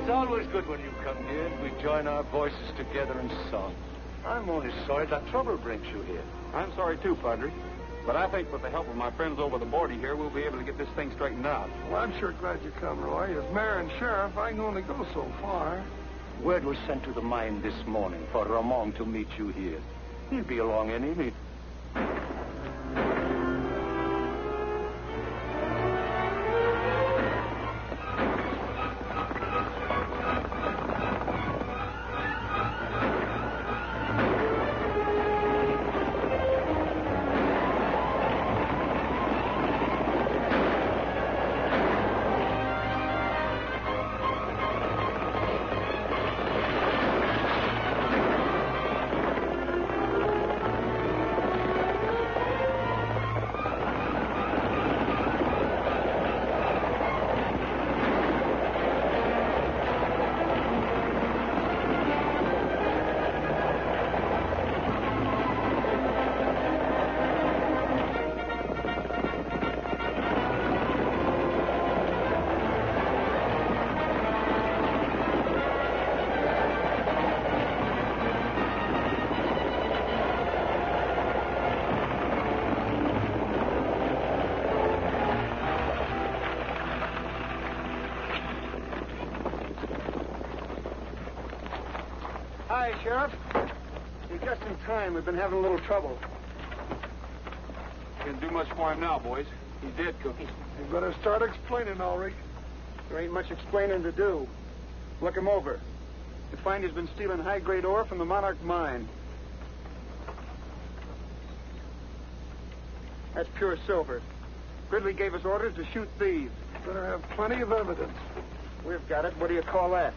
It's always good when you come here and we join our voices together in song. I'm only sorry that trouble brings you here. I'm sorry too, Padre. But I think with the help of my friends over the border here, we'll be able to get this thing straightened out. Well, I'm sure glad you come, Roy. As mayor and sheriff, I can only go so far. Word was sent to the mine this morning for Ramon to meet you here. He'll be along any minute. Hi, Sheriff. You're just in time. We've been having a little trouble. Can't do much for him now, boys. He's dead, Cookie. You better start explaining, Ulrich. There ain't much explaining to do. Look him over. You find he's been stealing high-grade ore from the Monarch mine. That's pure silver. Gridley gave us orders to shoot thieves. Better have plenty of evidence. We've got it. What do you call that?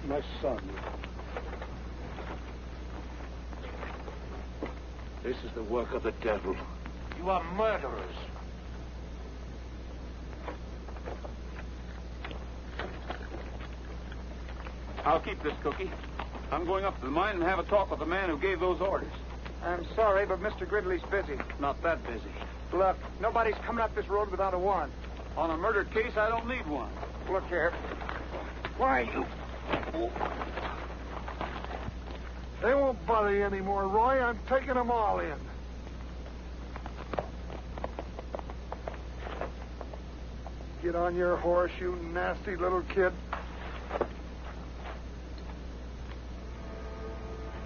My son. This is the work of the devil. You are murderers. I'll keep this, Cookie. I'm going up to the mine and have a talk with the man who gave those orders. I'm sorry, but Mr. Gridley's busy. Not that busy. Look, nobody's coming up this road without a warrant. On a murder case, I don't need one. Look here. Why, you... They won't bother you anymore, Roy. I'm taking them all in. Get on your horse, you nasty little kid.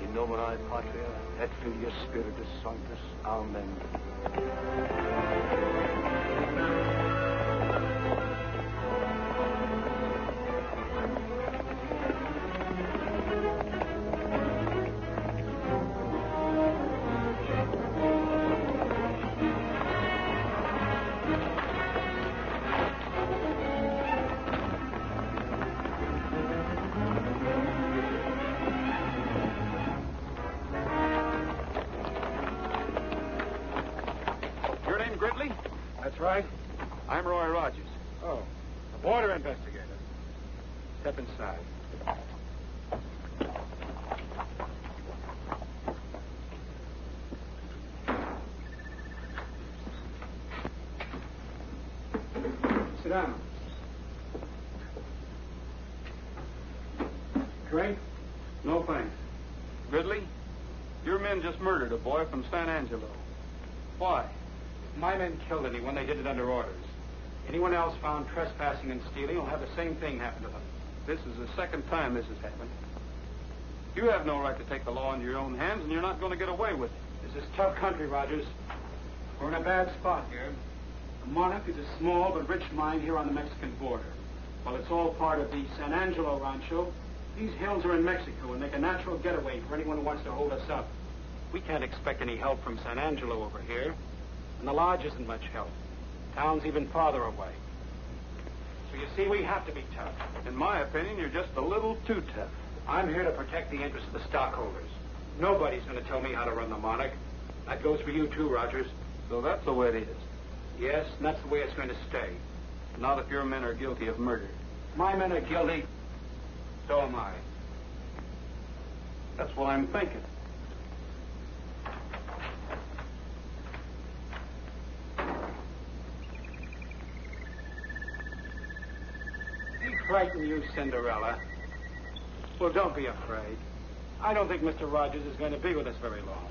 In nomine Patria, et Filii Spiritus Sanctus. Amen. Gridley? That's right. I'm Roy Rogers. Oh, a border investigator. Step inside. Sit down. Drink? No thanks. Gridley, your men just murdered a boy from San Angelo. Why? My men killed anyone. They did it under orders. Anyone else found trespassing and stealing will have the same thing happen to them. This is the second time this has happened. You have no right to take the law into your own hands, and you're not going to get away with it. This is tough country, Rogers. We're in a bad spot here. The Monarch is a small but rich mine here on the Mexican border. While it's all part of the San Angelo Rancho, these hills are in Mexico and make a natural getaway for anyone who wants to hold us up. We can't expect any help from San Angelo over here. And the lodge isn't much help. Town's even farther away. So you see, we have to be tough. In my opinion, you're just a little too tough. I'm here to protect the interests of the stockholders. Nobody's going to tell me how to run the Monarch. That goes for you, too, Rogers. So that's the way it is. Yes, and that's the way it's going to stay. Not if your men are guilty of murder. My men are guilty. So am I. That's what I'm thinking. frighten you, Cinderella. Well, don't be afraid. I don't think Mr. Rogers is going to be with us very long.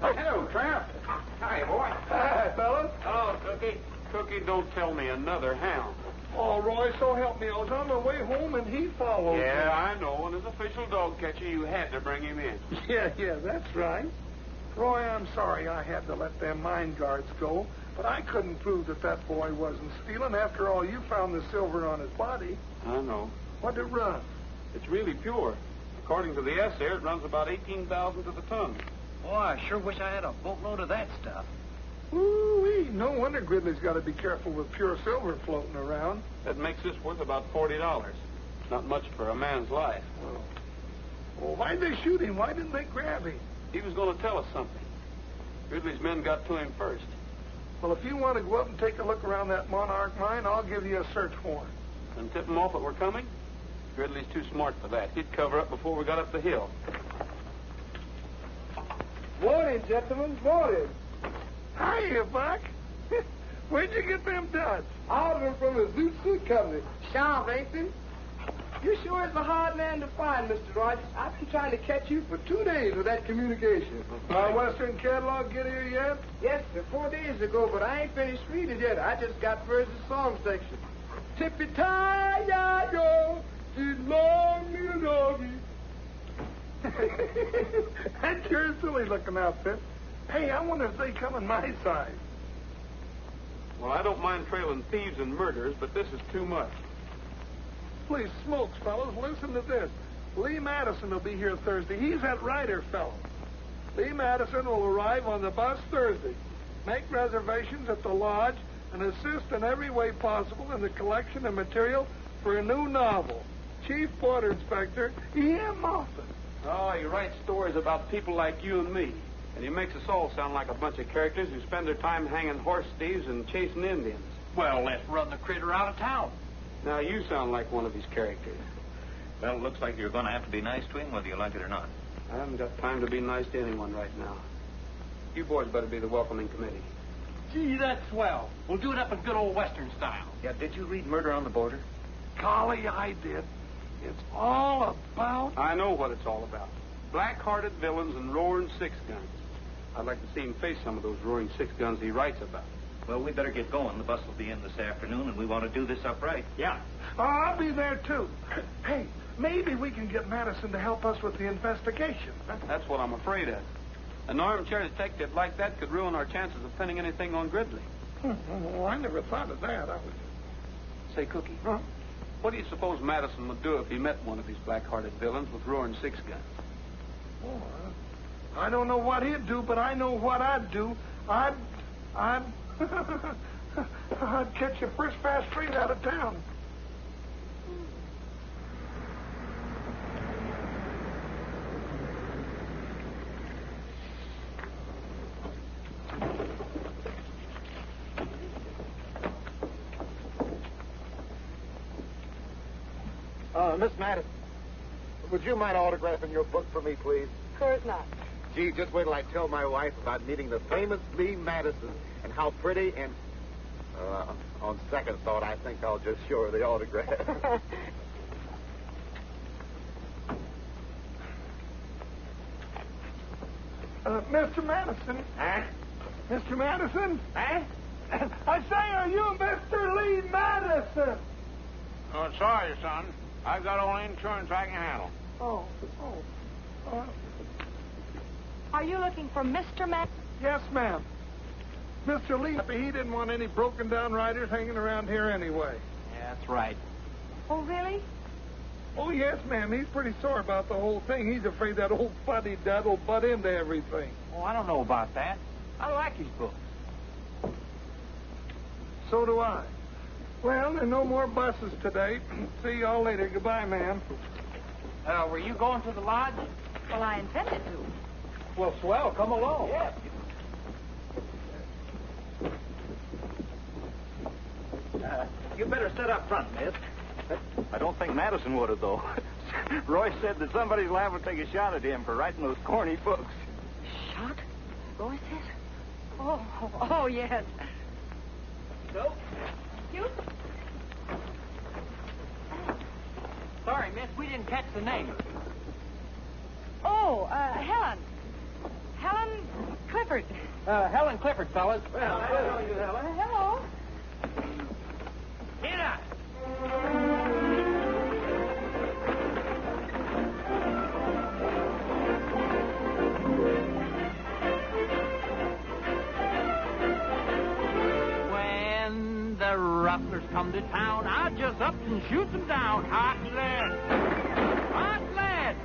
Hello, Tramp. Hi, boy. Hi, fellas. Oh, Cookie. Cookie, don't tell me another hound. Oh, Roy, so help me. I was on my way home and he followed Yeah, I know. And as official dog catcher, you had to bring him in. me. Yeah, that's right. Roy, I'm sorry I had to let them mine guards go, but I couldn't prove that boy wasn't stealing. After all, you found the silver on his body. I know. What'd it run? It's really pure. According to the essay, it runs about 18,000 to the ton. Boy, I sure wish I had a boatload of that stuff. Ooh-wee. No wonder Gridley's got to be careful with pure silver floating around. That makes this worth about $40. Not much for a man's life. Well, why'd they shoot him? Why didn't they grab him? He was going to tell us something. Ridley's men got to him first. Well, if you want to go up and take a look around that Monarch mine, I'll give you a search warrant. And tip him off that we're coming? Ridley's too smart for that. He'd cover up before we got up the hill. Morning, gentlemen. Morning. Hiya, Buck. Where'd you get them duds? Ordered them from the Zoot Suit Company. Sharp, ain't they? You sure is a hard man to find, Mr. Rogers. I've been trying to catch you for 2 days with that communication. Western catalog get here yet? Yes, sir, 4 days ago, but I ain't finished reading it yet. I just got first the song section. Tippy-tie-ya-yo, she's long little doggy. That's your silly looking outfit. Hey, I wonder if they come in my size. Well, I don't mind trailing thieves and murderers, but this is too much. Please, smokes, fellas, listen to this. Lee Madison will be here Thursday. He's that writer fellow. Lee Madison will arrive on the bus Thursday. Make reservations at the lodge and assist in every way possible in the collection of material for a new novel. Chief Border Inspector E.M. Moffat. Oh, he writes stories about people like you and me. And he makes us all sound like a bunch of characters who spend their time hanging horse thieves and chasing Indians. Well, let's run the critter out of town. Now, you sound like one of his characters. Well, it looks like you're going to have to be nice to him, whether you like it or not. I haven't got time to be nice to anyone right now. You boys better be the welcoming committee. Gee, that's swell. We'll do it up in good old Western style. Yeah, did you read Murder on the Border? Golly, I did. It's all about... I know what it's all about. Black-hearted villains and roaring six-guns. I'd like to see him face some of those roaring six-guns he writes about. Well, we better get going. The bus will be in this afternoon, and we want to do this up right. Yeah. Oh, I'll be there, too. Hey, maybe we can get Madison to help us with the investigation. That's what I'm afraid of. An armchair detective like that could ruin our chances of pinning anything on Gridley. Well, I never thought of that. Say, Cookie, Huh? what do you suppose Madison would do if he met one of these black-hearted villains with roaring six-guns? Oh, I don't know what he'd do, but I know what I'd do. I'd catch you first fast straight out of town. Miss Madison, would you mind autographing your book for me, please? Of course not. Gee, just wait till I tell my wife about meeting the famous Lee Madison and how pretty and... on second thought, I think I'll just show her the autograph. Mr. Madison. Huh? Mr. Madison? Huh? I say, are you Mr. Lee Madison? Oh, sorry, son. I've got all the insurance I can handle. Oh. Are you looking for Mr. Mac? Yes, ma'am. Mr. Lee, he didn't want any broken-down riders hanging around here anyway. Yeah, that's right. Oh, really? Oh, yes, ma'am. He's pretty sore about the whole thing. He's afraid that old fuddy-dud will butt into everything. Oh, I don't know about that. I like his books. So do I. Well, there are no more buses today. See y'all later. Goodbye, ma'am. Were you going to the lodge? Well, I intended to. Well, swell. Come along. Yeah. You better sit up front, miss. I don't think Madison would have, though. Roy said that somebody's liable to take a shot at him for writing those corny books. Shot? Roy says? Oh, yes. So? You? Sorry, miss, we didn't catch the name. Oh, Helen. Helen Clifford. Helen Clifford, fellas. Well, hello. Get up. When the rustlers come to town, I just up and shoot them down. Hot lead. Hot lead.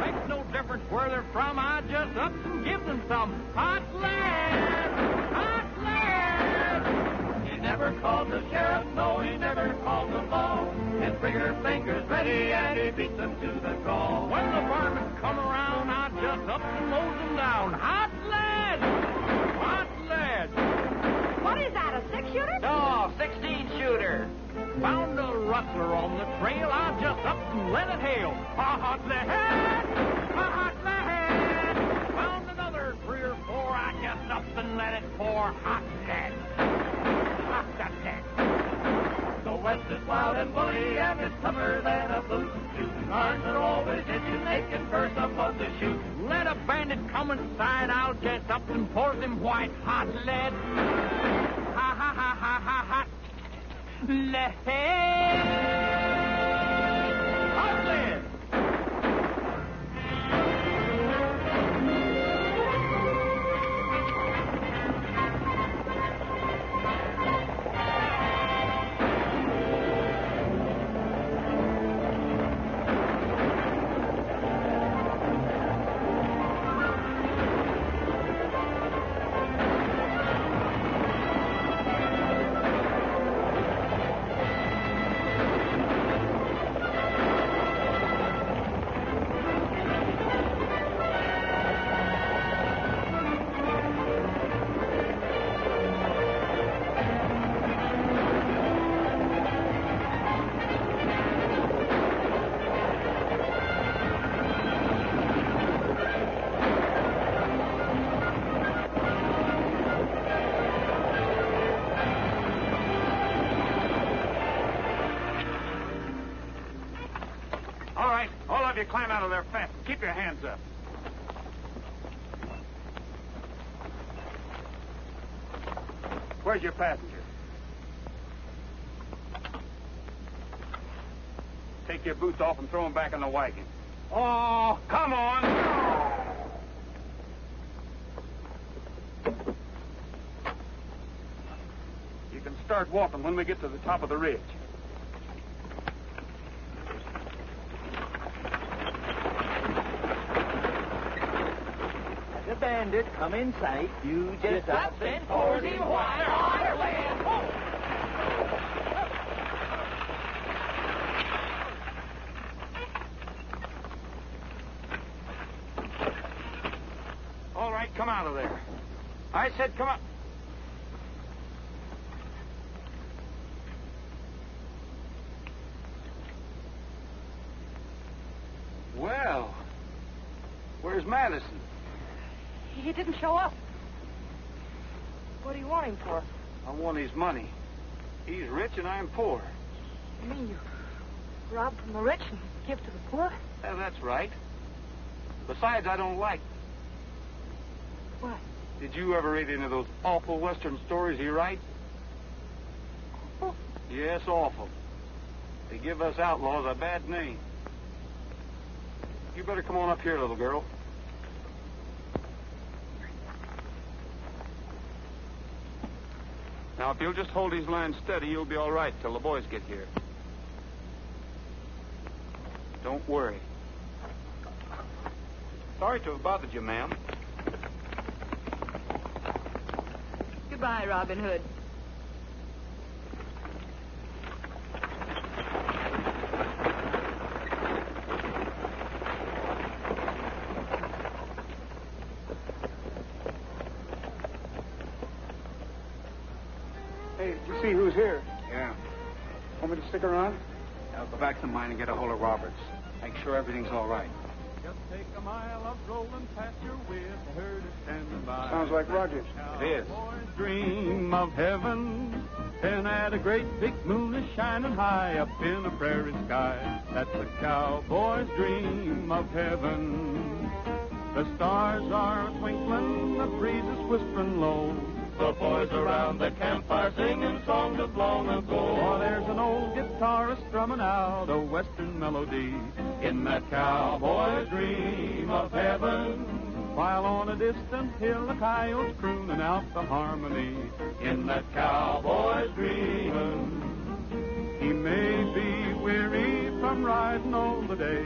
Makes no difference where they're from. I just up and give them some hot lead. Hot lead. He never called the sheriff, no, he never called the law. His trigger finger's ready and he beats them to the call. When the varmints come around, I just up and mows them down. Hot lead. Hot lead. What is that, a six-shooter? No, 16-shooter. Found a rustler on the trail. I just up and let it hail. Hot lead. Hot lead. Found another 3 or 4. I just up and let it pour. Hot lead. Hot lead. The West is wild and woolly and it's tougher than a boot. Arms are always itching, they can burst up on the chute. Let a bandit come inside, I'll just up and pour them white hot lead. Ha ha ha ha ha hot lead. Hot lead. All right, all of you climb out of there fast. Keep your hands up. Where's your passenger? Take your boots off and throw them back in the wagon. Oh, come on! You can start walking when we get to the top of the ridge. The bandit come in sight. You just up and pour him white hot lead. All right, come out of there. I said come out. Well, where's Madison? He didn't show up. What do you want him for? I want his money. He's rich and I'm poor. You mean you rob from the rich and give to the poor? Yeah, that's right. Besides, I don't like. What? Did you ever read any of those awful Western stories he writes? Oh, Yes, awful. They give us outlaws a bad name. You better come on up here, little girl. Now, if you'll just hold these lines steady, you'll be all right till the boys get here. Don't worry. Sorry to have bothered you, ma'am. goodbye, Robin Hood. Hey, did you see who's here? stick around? I'll go back to mine and get a hold of Roberts. Make sure everything's all right. Just take a mile of rolling pasture with a herd of standing by. Sounds like Rogers. It is. Boys dream of heaven, and at a great big moon is shining high up in a prairie sky. That's a cowboy's dream of heaven. The stars are twinkling, the breeze is whispering low. The boys around the campfire singing songs of long ago. Oh, there's an old guitarist strumming out a western melody in that cowboy's dream of heaven. While on a distant hill a coyote's crooning out the harmony in that cowboy's dreaming. He may be weary from riding all the day,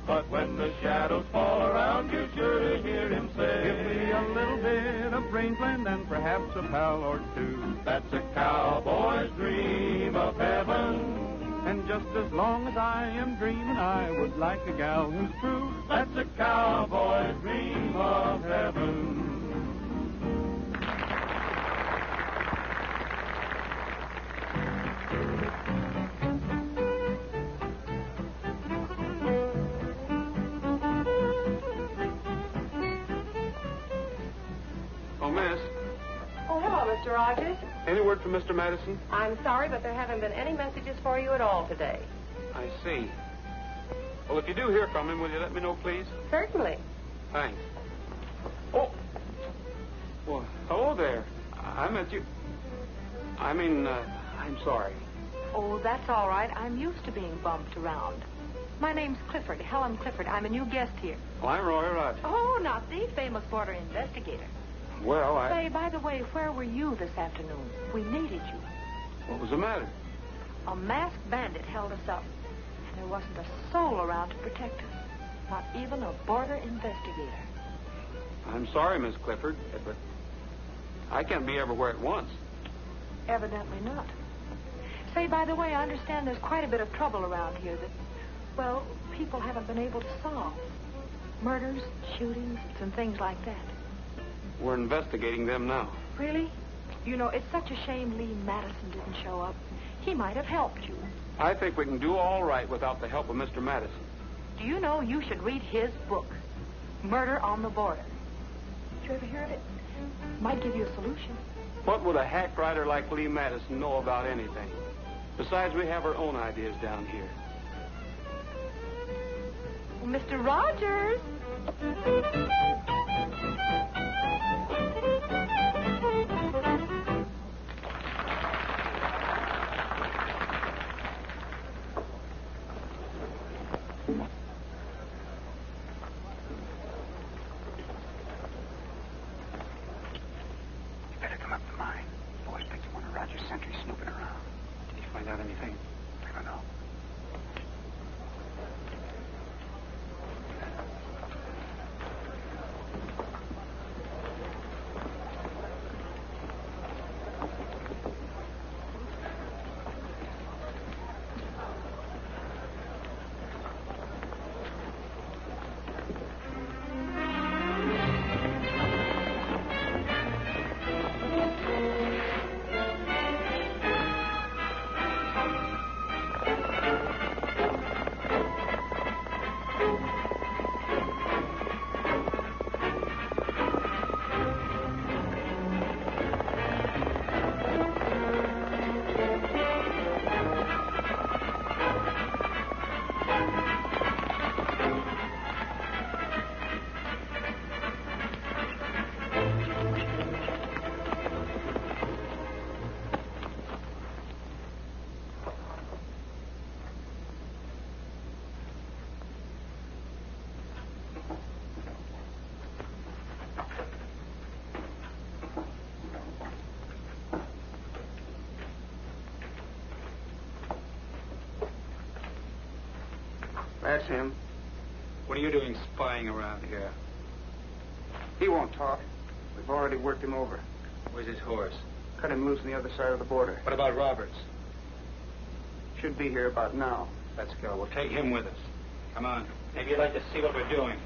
but when the shadows fall around, you're sure to hear him say, give me a little bit of rangeland and perhaps a pal or two. That's a cowboy's dream of heaven. And just as long as I am dreaming, I would like a gal who's true. That's a cowboy's dream of heaven. Oh, miss. Oh, hello, Mr. Rogers. Any word from Mr. Madison? I'm sorry, but there haven't been any messages for you at all today. I see. Well, if you do hear from him, will you let me know, please? Certainly. Thanks. Oh. Well, hello there. I met you. I'm sorry. Oh, that's all right. I'm used to being bumped around. My name's Clifford, Helen Clifford. I'm a new guest here. Well, I'm Roy Rogers. Oh, not the famous border investigator. Well, Say, by the way, where were you this afternoon? We needed you. What was the matter? A masked bandit held us up, and there wasn't a soul around to protect us. Not even a border investigator. I'm sorry, Miss Clifford, but I can't be everywhere at once. Evidently not. Say, by the way, I understand there's quite a bit of trouble around here that, well, people haven't been able to solve. Murders, shootings, and things like that. We're investigating them now. Really? You know, it's such a shame Lee Madison didn't show up. He might have helped you. I think we can do all right without the help of Mr. Madison. Do you know you should read his book, Murder on the Border? Did you ever hear of it? Might give you a solution. What would a hack writer like Lee Madison know about anything? Besides, we have our own ideas down here. Well, Mr. Rogers! That's him. What are you doing spying around here? He won't talk. We've already worked him over. Where's his horse? Cut him loose on the other side of the border. What about Roberts? Should be here about now. Let's go. We'll take him with us. Come on. Maybe you'd like to see what we're doing.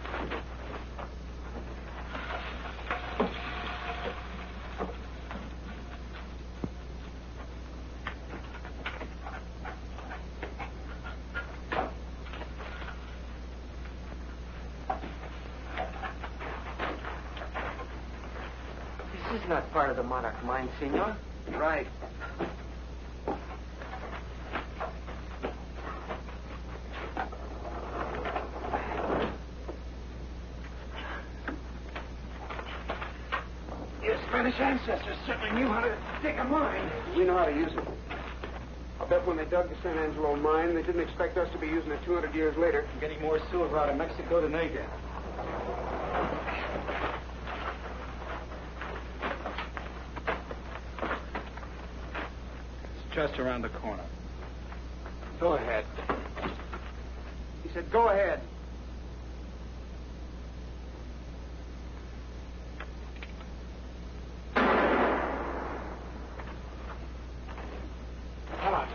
This is not part of the monarch mine, senor. Right. Your Spanish ancestors certainly knew how to dig a mine. We know how to use it. I'll bet when they dug the San Angelo mine, they didn't expect us to be using it 200 years later. Getting more silver out of Mexico than they did. It's just around the corner. Go ahead. He said, go ahead. Come on.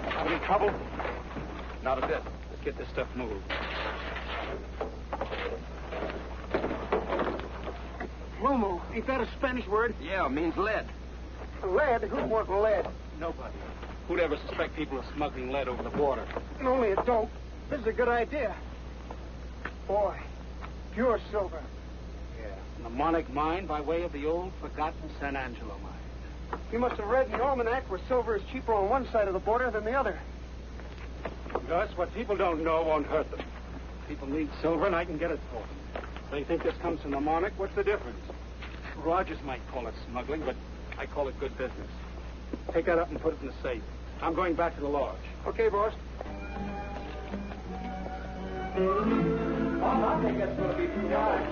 Have any trouble? Not a bit. Let's get this stuff moved. Plomo, ain't that a Spanish word? Yeah, it means lead. Lead? Who'd want lead? Nobody. Who'd ever suspect people of smuggling lead over the border? Only a dope. This is a good idea. Boy, pure silver. Yeah. Mnemonic mine by way of the old, forgotten San Angelo mine. You must have read in the almanac where silver is cheaper on one side of the border than the other. Gus, what people don't know won't hurt them. People need silver, and I can get it for them. They think this comes from the mnemonic. What's the difference? Rogers might call it smuggling, but I call it good business. Take that up and put it in the safe. I'm going back to the lodge. Okay, boss. I think that's going to be too hard.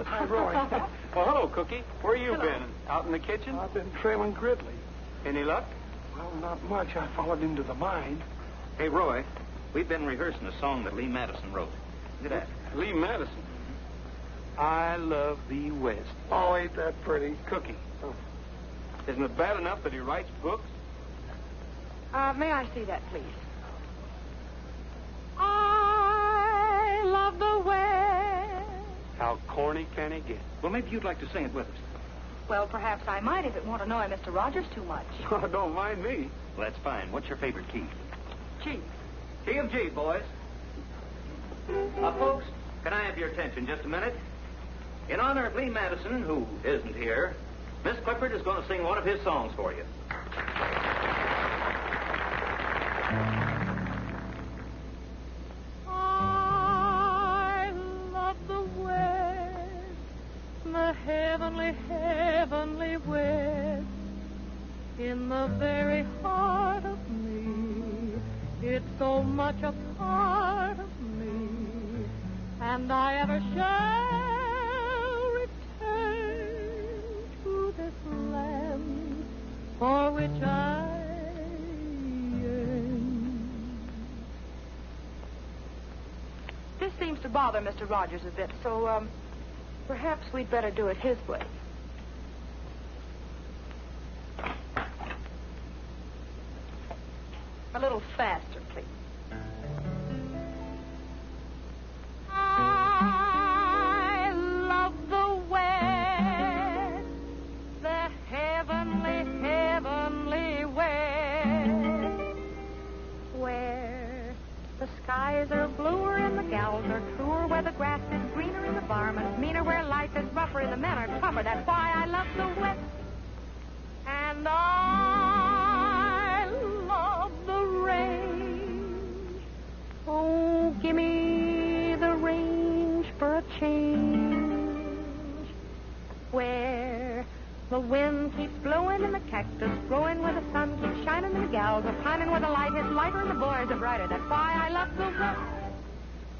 Hi, Roy. Well, hello, Cookie. Where you been? Out in the kitchen? I've been trailing Gridley. Any luck? Well, not much. I followed him to the mine. Hey, Roy, we've been rehearsing a song that Lee Madison wrote. Look at that. Lee Madison. I love thee West. Oh, ain't that pretty? Cookie. Isn't it bad enough that he writes books? May I see that, please? I love the West. How corny can he get? Well, maybe you'd like to sing it with us. Well, perhaps I might if it won't annoy Mr. Rogers too much. Oh, don't mind me. Well, that's fine. What's your favorite key? Gee. Key of G, boys. Folks, can I have your attention just a minute? In honor of Lee Madison, who isn't here, Miss Clifford is going to sing one of his songs for you. I love the West, the heavenly, heavenly West, in the very heart of me. It's so much a part of me, and I ever shall return to this land for which I yearn. This seems to bother Mr. Rogers a bit, so, perhaps we'd better do it his way. A little faster, please. I love the West, the heavenly, heavenly West, where the skies are bluer and the gals are truer, where the grass is greener and the varmints meaner, where life is rougher and the men are tougher. That's why I love the West. And I love the range. Oh, give me the range for a change, where the wind keeps blowing and the cactus growing, where the sun keeps shining and the gals are pining, where the light is lighter and the boys are brighter. That's why I love the West,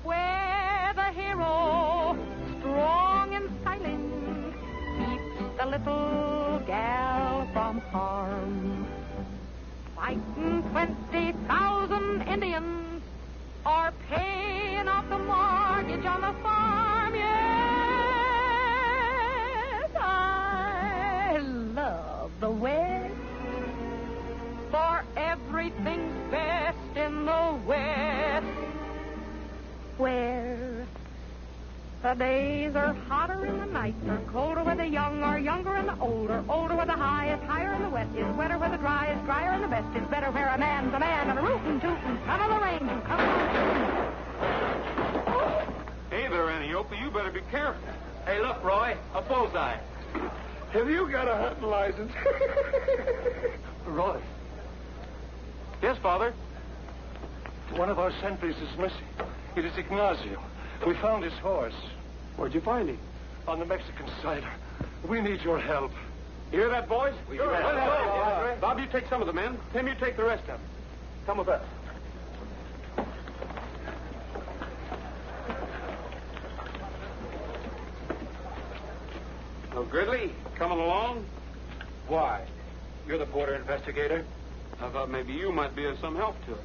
where the hero, strong and silent, keeps the little gal from harm. Fighting 20,000 Indians or paying off the mortgage on the farm. Yes, I love the West, for everything's best in the West, where The days are hotter and the nights are colder where the young are younger and the older. Older where the high is higher and the wet is wetter where the dry is drier and the best is better where a man's a man and a rootin' tootin'. Come on the range and come on. Hey there, Antiope. You better be careful. Hey, look, Roy, a bullseye. Have you got a hunting license? Roy, Yes, Father. one of our sentries is missing. It is Ignacio. We found his horse Where'd you find him? on the Mexican side. We need your help. You hear that, boys? Sure. Bob, you take some of the men. Tim, you take the rest of them. Come with us. Oh, Gridley, coming along? Why? You're the border investigator. I thought maybe you might be of some help to us.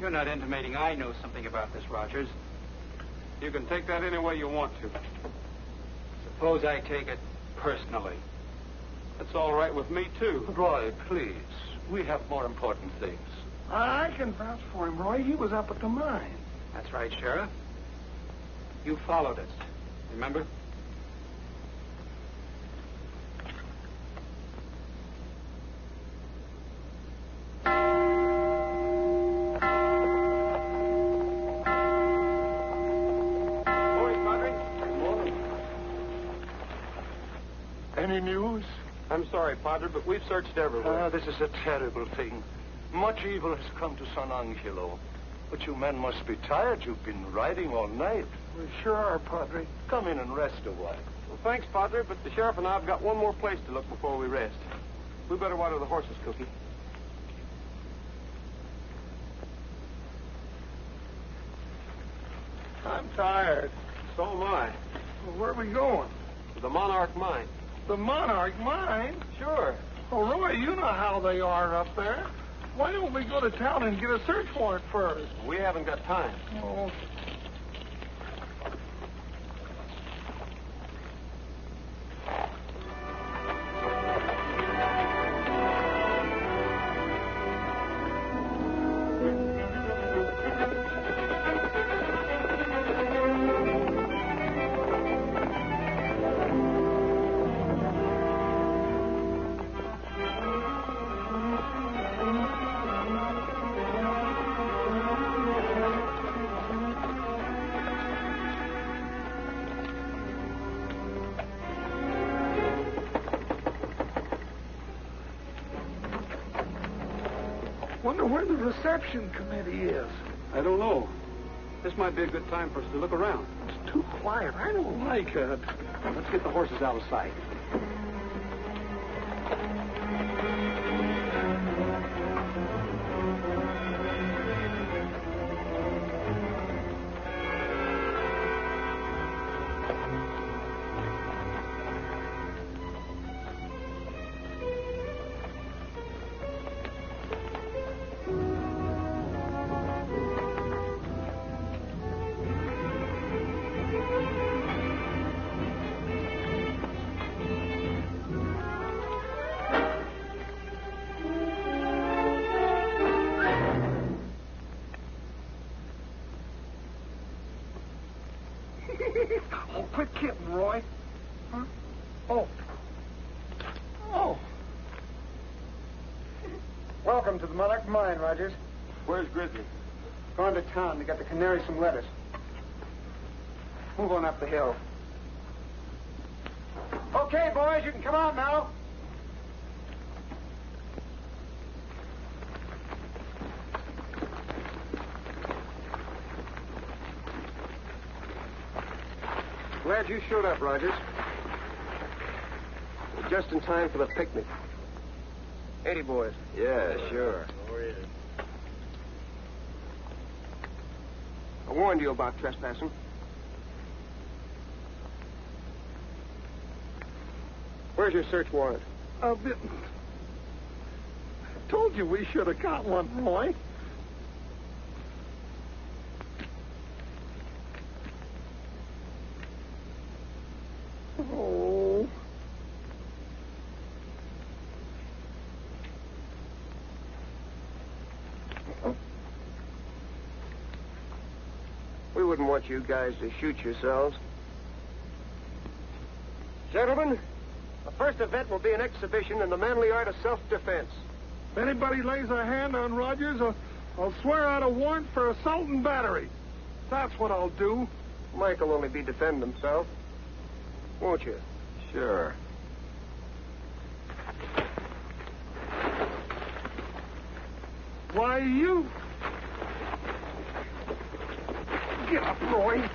You're not intimating I know something about this, Rogers. You can take that any way you want to. Suppose I take it personally. That's all right with me, too. Roy, please. We have more important things. I can vouch for him, Roy. He was up at the mine. That's right, Sheriff. You followed us. Remember? Any news? I'm sorry, Padre, but we've searched everywhere. This is a terrible thing. Much evil has come to San Angelo. But you men must be tired. You've been riding all night. We sure are, Padre. Come in and rest a while. Well, thanks, Padre, but the sheriff and I have got one more place to look before we rest. We better water the horses, Cookie. I'm tired. So am I. Well, where are we going? To the Monarch Mine. The Monarch Mine? Sure. Oh, Roy, you know how they are up there. Why don't we go to town and get a search warrant first? We haven't got time. Oh. Wonder where the reception committee is. I don't know. This might be a good time for us to look around. It's too quiet. I don't like it. Let's get the horses out of sight. Oh, quit kidding, Roy. Huh? Oh. Oh. Welcome to the Monarch Mine, Rogers. Where's Grizzly? Going to town to get the canary some lettuce. Move on up the hill. Okay, boys, you can come out now. Glad you showed up, Rogers. Just in time for the picnic. 80 boys. Yeah, sure. I warned you about trespassing. Where's your search warrant? I told you we should have got one, Roy. Oh. We wouldn't want you guys to shoot yourselves. Gentlemen, the first event will be an exhibition in the manly art of self-defense. If anybody lays a hand on Rogers, I'll swear out a warrant for assault and battery. That's what I'll do. Mike will only be defending himself. Won't you? Sure. Why, you... Get up, Roy.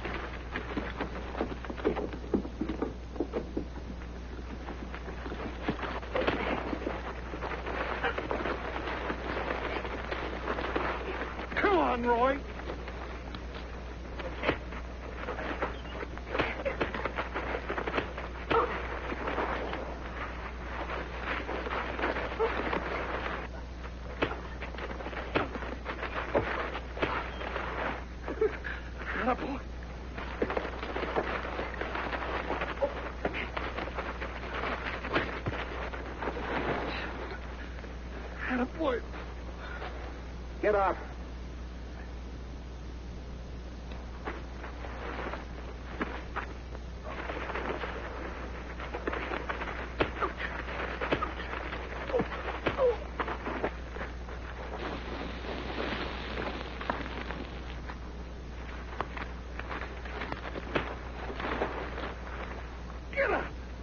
Come on, Roy. Attaboy. Attaboy. Get up.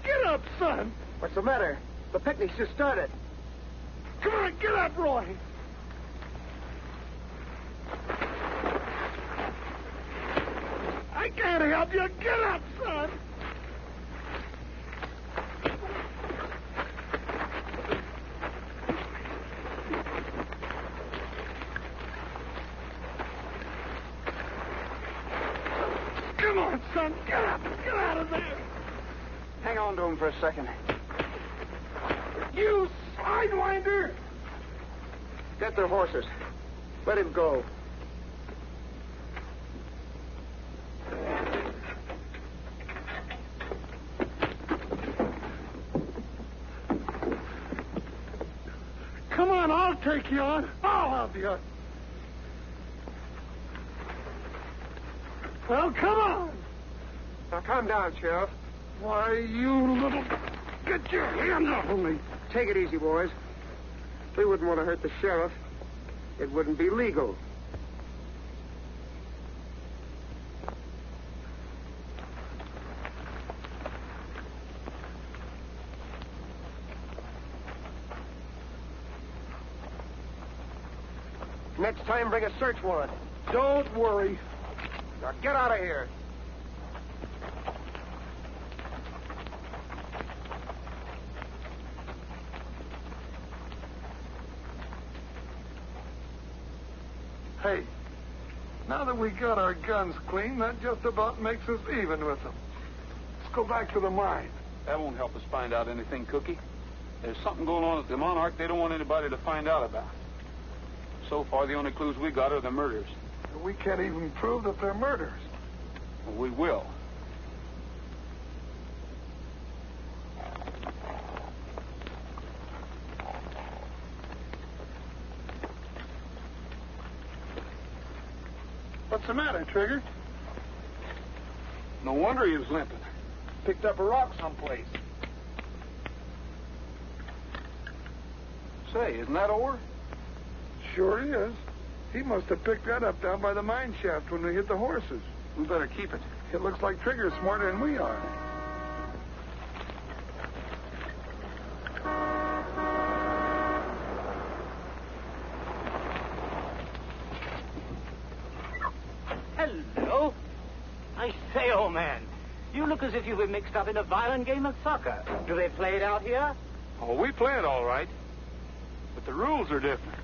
Get up, son. What's the matter? The picnic's just started. Come on, get up, Roy. I can't help you. Get up, son. Come on, son. Get up. Get out of there. Hang on to him for a second. You sidewinder. Get their horses. Let him go. Come on, I'll take you on. I'll help you. Well, come on. Now, calm down, Sheriff. Why, you little... Get your hands off of me. Take it easy, boys. We wouldn't want to hurt the sheriff. It wouldn't be legal. Next time, bring a search warrant. Don't worry. Now, get out of here. Hey, now that we got our guns clean, that just about makes us even with them. Let's go back to the mine. That won't help us find out anything, Cookie. There's something going on at the Monarch they don't want anybody to find out about. So far, the only clues we got are the murders. We can't even prove that they're murders. Well, we will. What's the matter, Trigger? No wonder he was limping. Picked up a rock someplace. Say, isn't that ore? Sure he is. He must have picked that up down by the mine shaft when we hit the horses. We better keep it. It looks like Trigger's smarter than we are. Hello. I say, old man, you look as if you were mixed up in a violent game of soccer. Do they play it out here? Oh, we play it all right. But the rules are different.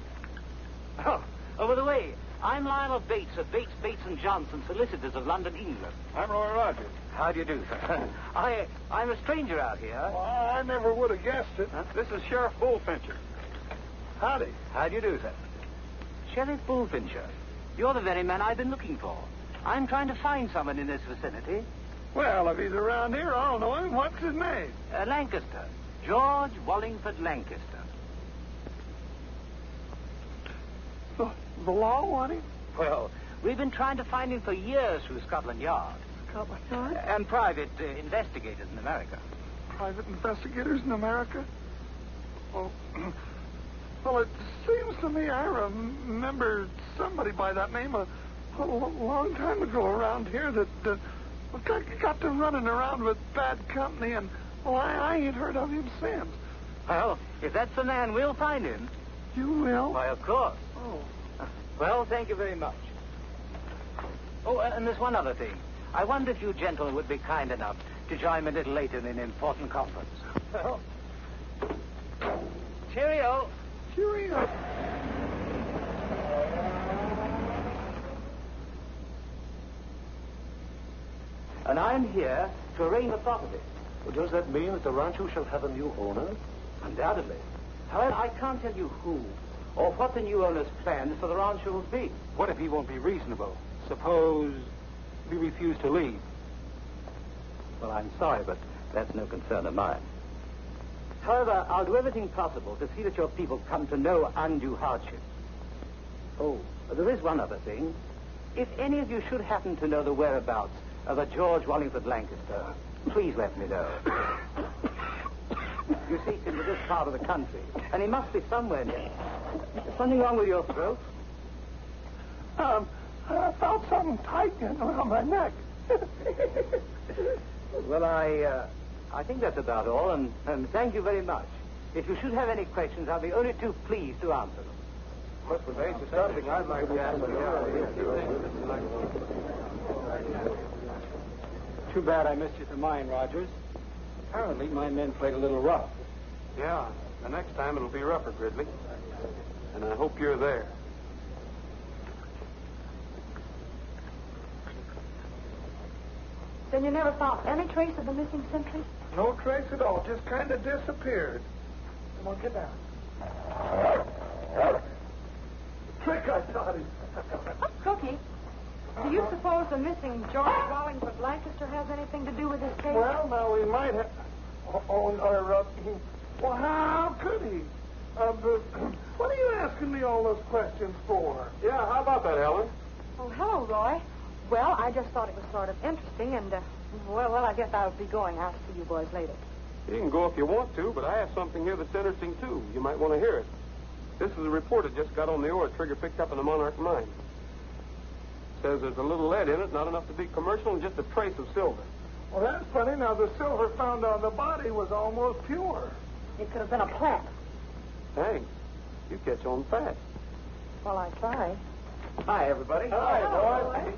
Oh, by the way, I'm Lionel Bates of Bates, Bates & Johnson, solicitors of London, England. I'm Roy Rogers. How do you do, sir? I'm a stranger out here. Well, I never would have guessed it. Huh? This is Sheriff Bullfincher. Howdy. How do you do, sir? Sheriff Bullfincher, you're the very man I've been looking for. I'm trying to find someone in this vicinity. Well, if he's around here, I'll know him. What's his name? Lancaster. George Wallingford Lancaster. The law want him? Well, We've been trying to find him for years through Scotland Yard. Scotland Yard? And private investigators in America. Private investigators in America? Well, well, it seems to me I remember somebody by that name a long time ago around here that got to running around with bad company, and well, I ain't heard of him since. Well, if that's the man, we'll find him. You will? Why, of course. Oh. Well, thank you very much. Oh, and there's one other thing. I wonder if you gentlemen would be kind enough to join me a little later in an important conference. Well, cheerio. Cheerio. And I'm here to arraign the property. Well, does that mean that the rancho shall have a new owner? Undoubtedly. However, I can't tell you who or what the new owner's plans for the rancho will be. What if he won't be reasonable? Suppose we refuse to leave. Well, I'm sorry, but that's no concern of mine. However, I'll do everything possible to see that your people come to no undue hardship. Oh, there is one other thing. If any of you should happen to know the whereabouts of a George Wallingford Lancaster, please let me know. You see, he's in this part of the country, and he must be somewhere near. Is something wrong with your throat? I felt something tightening around my neck. Well, I think that's about all, and thank you very much. If you should have any questions, I'll be only too pleased to answer them. Mr. Bates, there's something I'd like to ask you. Too bad I missed you to mine, Rogers. Apparently, my men played a little rough. Yeah, the next time it'll be rougher, Gridley. And I hope you're there. Then you never found any trace of the missing sentry? No trace at all. Just kind of disappeared. Come on, get down. Trick, I taught him. Cookie, do you suppose the missing George Wallingford Lancaster has anything to do with this case? Well, now, he might have... well, how could he? What are you asking me all those questions for? Yeah, how about that, Helen? Oh, hello, Roy. Well, I just thought it was sort of interesting, and, well, I guess I'll be going. I'll see you boys later. You can go if you want to, but I have something here that's interesting, too. You might want to hear it. This is a report that just got on the ore Trigger picked up in the Monarch mine. Says there's a little lead in it, not enough to be commercial, and just a trace of silver. Well, that's funny. Now, the silver found on the body was almost pure. It could have been a plant. Thanks. You catch on fast. Well, I tried. Hi, everybody. Hi, boys.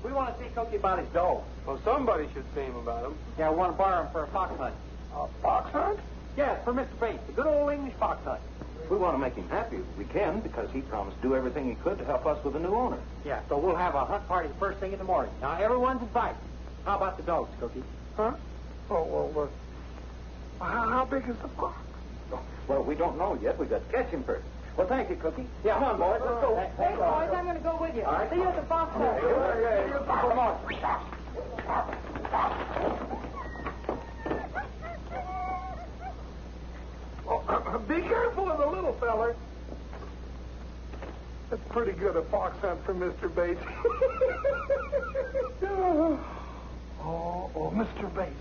We want to see Cookie about his dough. Well, somebody should see him about him. Yeah, we want to borrow him for a fox hunt. A fox hunt? Yes, for Mr. Bates, a good old English fox hunt. We want to make him happy. We can, because he promised to do everything he could to help us with the new owner. Yeah, so we'll have a hunt party first thing in the morning. Now, everyone's invited. How about the dogs, Cookie? Huh? Oh, well, how big is the fox? Well, we don't know yet. We've got to catch him first. Well, thank you, Cookie. Yeah, come on, boys. Let's go. Hey, boys, I'm going to go with you. All right. See you at the fox hunt. Come on. Oh, be careful of the little feller. That's pretty good a fox hunt for Mr. Bates. oh, Mr. Bates.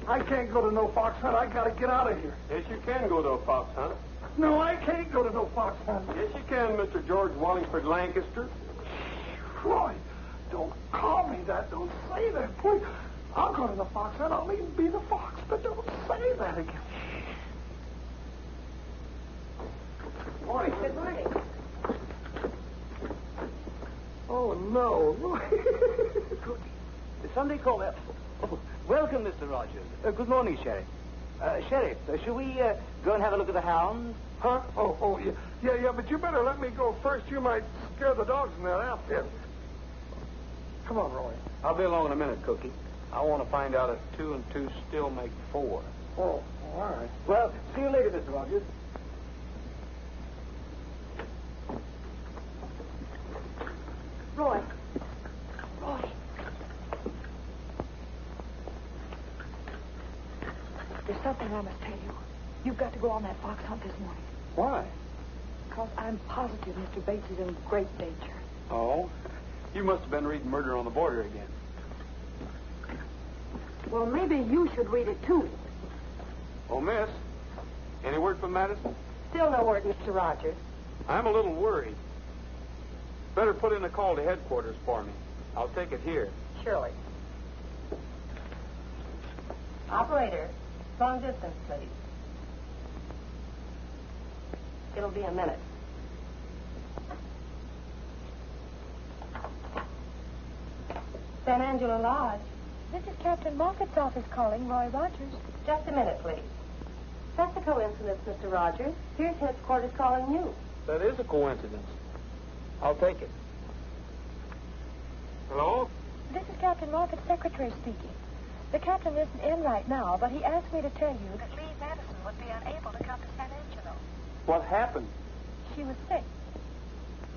I can't go to no fox hunt. I got to get out of here. Yes, you can go to a fox hunt. No, I can't go to no fox hunt. Yes, you can, Mr. George Wallingford Lancaster. Roy, don't call me that. Don't say that, please. I'll go to the fox hunt. I'll even be the fox, but don't say that again. Morning. Good morning. Oh, no. Somebody call me. Oh, welcome, Mr. Rogers. Good morning, Sheriff. Sheriff, shall we go and have a look at the hounds? Huh? Oh, yeah, but you better let me go first. You might scare the dogs in that outfit. Come on, Roy. I'll be along in a minute, Cookie. I want to find out if 2 and 2 still make 4. Oh, all right. Well, see you later, Mr. Rogers. Roy. There's something I must tell you. You've got to go on that fox hunt this morning. Why? Because I'm positive Mr. Bates is in great danger. Oh, you must have been reading Murder on the Border again. Well, maybe you should read it, too. Oh, miss, any word from Madison? Still no word, Mr. Rogers. I'm a little worried. Better put in a call to headquarters for me. I'll take it here. Surely. Operator, long distance, please. It'll be a minute. San Angelo Lodge. This is Captain Moffat's office calling, Roy Rogers. Just a minute, please. That's a coincidence, Mr. Rogers. Here's headquarters calling you. That is a coincidence. I'll take it. Hello? This is Captain Moffat's secretary speaking. The captain isn't in right now, but he asked me to tell you that Lee Madison would be unable to come to San Angelo. What happened? She was sick.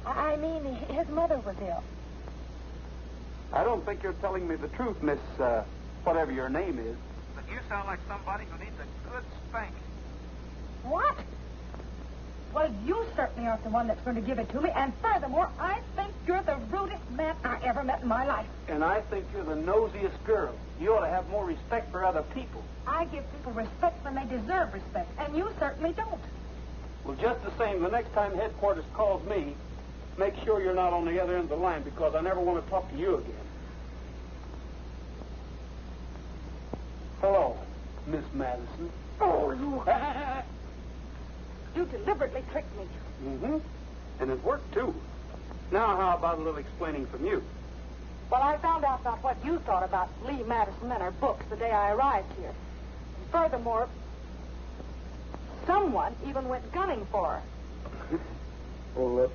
I mean, his mother was ill. I don't think you're telling me the truth, Miss, whatever your name is. But you sound like somebody who needs a good spanking. What? Well, you certainly aren't the one that's going to give it to me. And furthermore, I think you're the rudest man I ever met in my life. And I think you're the nosiest girl. You ought to have more respect for other people. I give people respect when they deserve respect, and you certainly don't. Well, just the same, the next time headquarters calls me, make sure you're not on the other end of the line, because I never want to talk to you again. Hello, Miss Madison. Oh, you... You deliberately tricked me. Mm-hmm. And it worked, too. Now, how about a little explaining from you? Well, I found out about what you thought about Lee Madison and her books the day I arrived here. And furthermore, someone even went gunning for her. Well,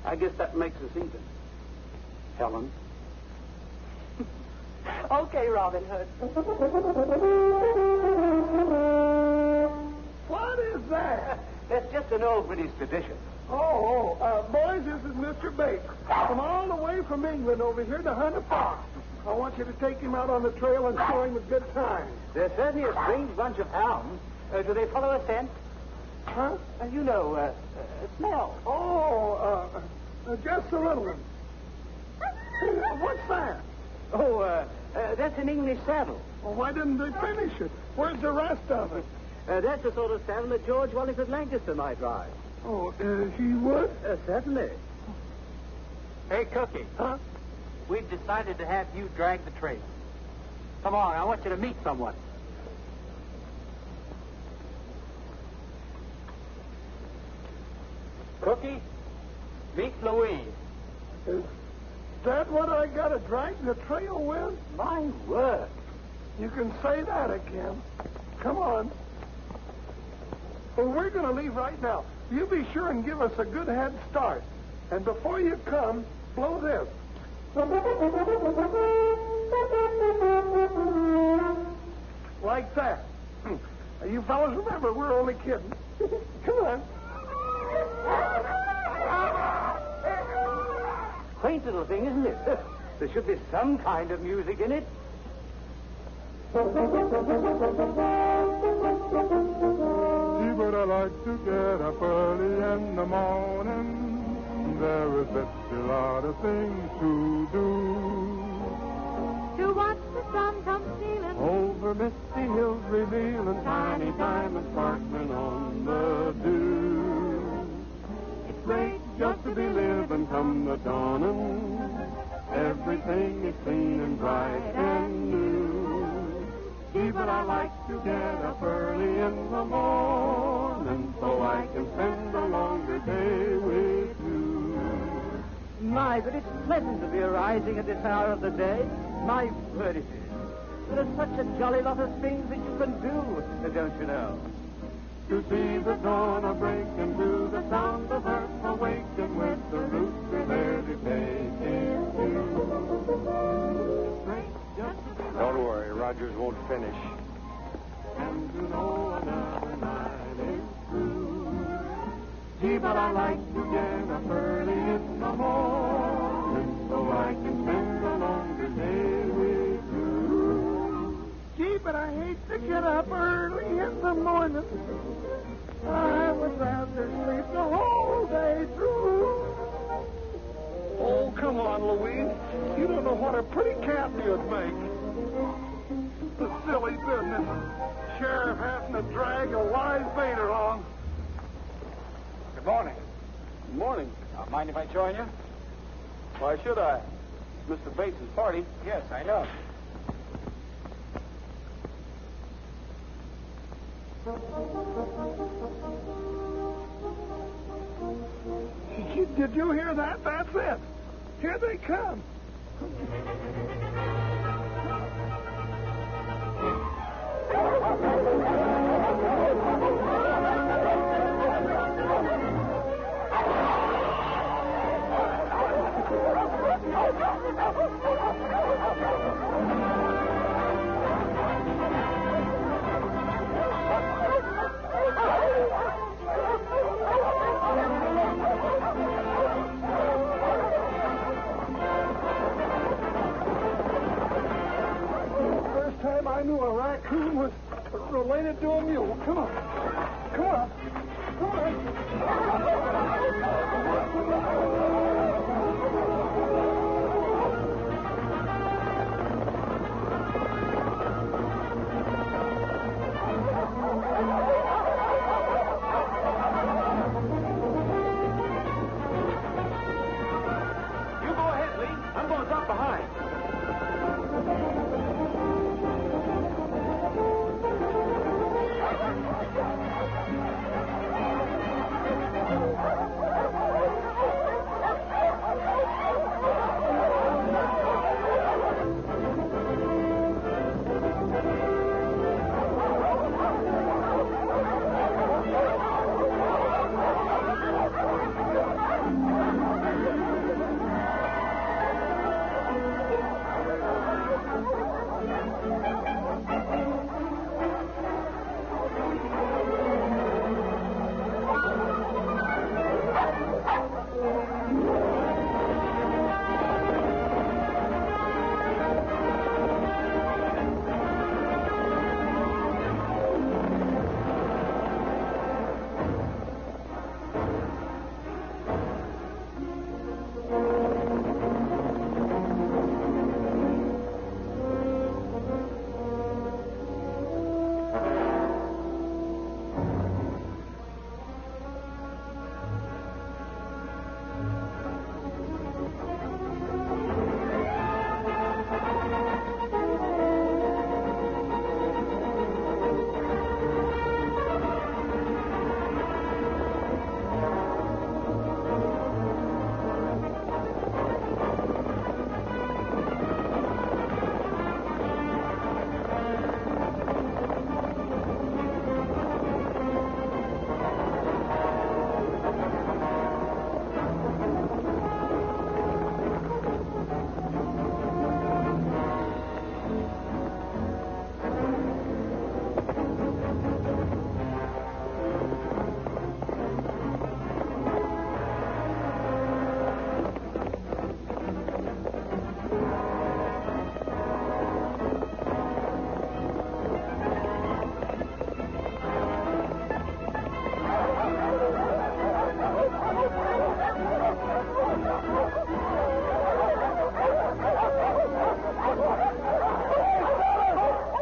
I guess that makes us even. Helen. Okay, Robin Hood. What is that? That's just an old British tradition. Boys, this is Mr. Bates. Come all the way from England over here to hunt a fox. I want you to take him out on the trail and show him a good time. They're certainly a strange bunch of hounds. Do they follow a scent? Huh? Smell. Just a little one. What's that? That's an English saddle. Well, why didn't they finish it? Where's the rest of it? That's the sort of saddle that George Wellington Lancaster might ride. He would? Certainly. Hey, Cookie. Huh? We've decided to have you drag the trail. Come on, I want you to meet someone. Cookie, meet Louise. Is that what I got to drag the trail with? My word. You can say that again. Come on. Well, we're going to leave right now. You be sure and give us a good head start. And before you come, blow this. Like that. You fellas remember, we're only kidding. Come on. Quaint little thing, isn't it? There should be some kind of music in it. But I like to get up early in the morning. There is such a lot of things to do. To watch the sun come stealing Over misty hills revealing tiny diamonds sparkling on the dew. It's great just to be living come the dawning. Everything is clean and bright and new. Gee, but I like to get up early in the morning so I can spend a longer day with you. My, but it's pleasant to be arising at this hour of the day. My word, it is. There are such a jolly lot of things that you can do, don't you know? To see the dawn a break and to the sound of earth awaken with the rooster there to take his Don't worry, Rogers won't finish. And to know another night is through. Gee, but I like to get up early in the morning so I can spend a longer day with you. Gee, but I hate to get up early in the morning. I would rather sleep the whole day through. Oh, come on, Louise. You don't know what a pretty cap you'd make. The silly business. Sheriff having to drag a wise bait along. Good morning. Good morning. Mind if I join you? Why should I? It's Mr. Bates's party. Yes, I know. Did you hear that? That's it. Here they come. First time I knew a raccoon was related to a mule. Come on. Come on. Come on. You go ahead, Lee. I'm going to drop behind.